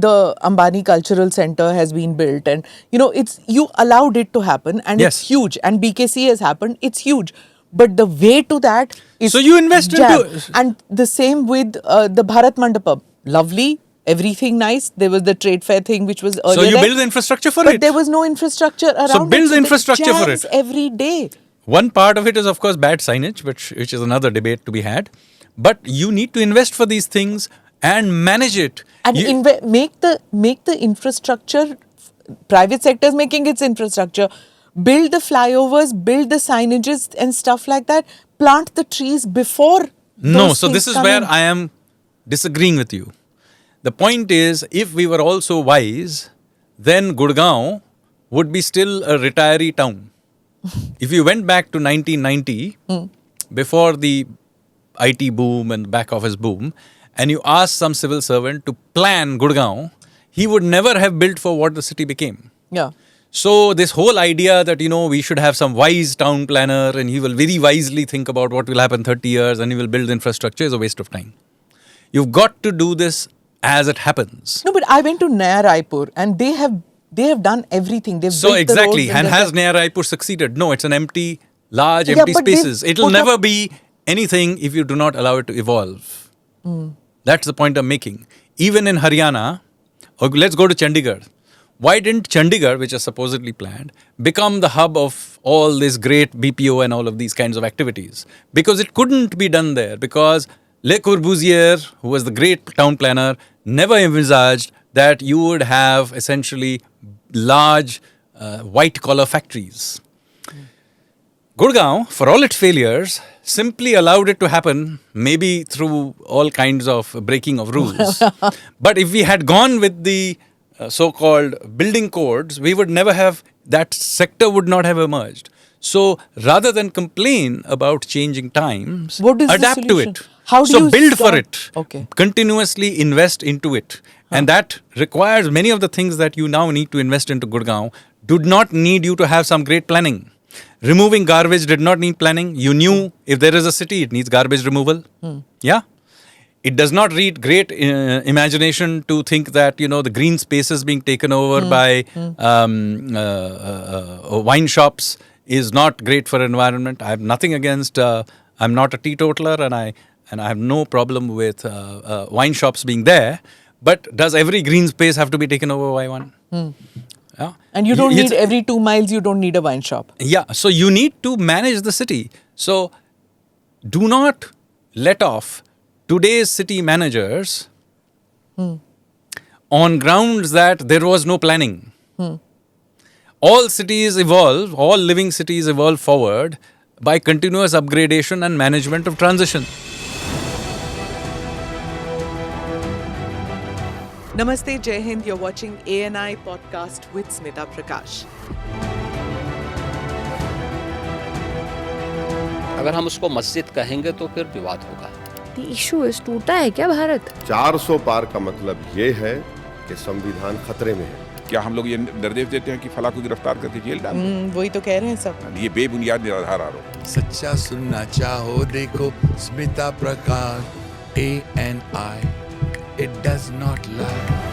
the Ambani Cultural Center has been built, and you allowed it to happen, and it's huge. And BKC has happened; it's huge. But the way to that is so you invest into, and the same with the Bharat Mandapam. Lovely, everything nice. There was the trade fair thing which was earlier. So you build the infrastructure for but it. But there was no infrastructure around. So build the infrastructure for it every day. One part of it is, of course, bad signage, which is another debate to be had. But you need to invest for these things and manage it. And make the infrastructure. Private sector is making its infrastructure. Build the flyovers, build the signages and stuff like that. Plant the trees before. No, so this is where I am disagreeing with you. The point is, if we were all so wise, then Gurgaon would be still a retiree town. If you went back to 1990, before the IT boom and back office boom, and you asked some civil servant to plan Gurgaon, he would never have built for what the city became. Yeah. So this whole idea that, we should have some wise town planner and he will very wisely think about what will happen 30 years and he will build infrastructure is a waste of time. You've got to do this as it happens. No, but I went to Naya Raipur and they have done everything. They've so built exactly. The roads and has Naya Raipur succeeded? No, it's an empty spaces. It'll never be anything if you do not allow it to evolve. That's the point I'm making. Even in Haryana, or let's go to Chandigarh. Why didn't Chandigarh, which is supposedly planned, become the hub of all this great BPO and all of these kinds of activities? Because it couldn't be done there. Because Le Corbusier, who was the great town planner, never envisaged that you would have essentially large white-collar factories. Gurgaon, for all its failures, simply allowed it to happen, maybe through all kinds of breaking of rules. But if we had gone with the so-called building codes, we would never have, that sector would not have emerged. So rather than complain about changing times, adapt to it. How do you build for it. Okay. Continuously invest into it. And that requires many of the things that you now need to invest into Gurgaon do not need you to have some great planning. Removing garbage did not need planning. You knew if there is a city, it needs garbage removal. Yeah. It does not need great imagination to think that, the green spaces being taken over by wine shops is not great for environment. I have nothing against, I'm not a teetotaler and I have no problem with wine shops being there. But does every green space have to be taken over by one? Yeah. And you don't need every 2 miles, you don't need a wine shop. Yeah. So you need to manage the city. So do not let off today's city managers on grounds that there was no planning. All cities evolve, all living cities evolve forward by continuous upgradation and management of transition. Namaste, Jai Hind. You're watching ANI podcast with Smita Prakash. अगर हम उसको मस्जिद कहेंगे तो फिर विवाद होगा. The issue is टूटा है क्या भारत? 400 पार का मतलब ये है कि संविधान खतरे में है. क्या हम लोग ये निर्देश देते हैं कि फला को गिरफ्तार करके जेल डाल दें? वही तो कह रहे हैं सब. ये बेबुनियाद निराधार आरोप. सच्चा सुनना चाहो देखो स्मिता प्रकाश ANI. It does not lie.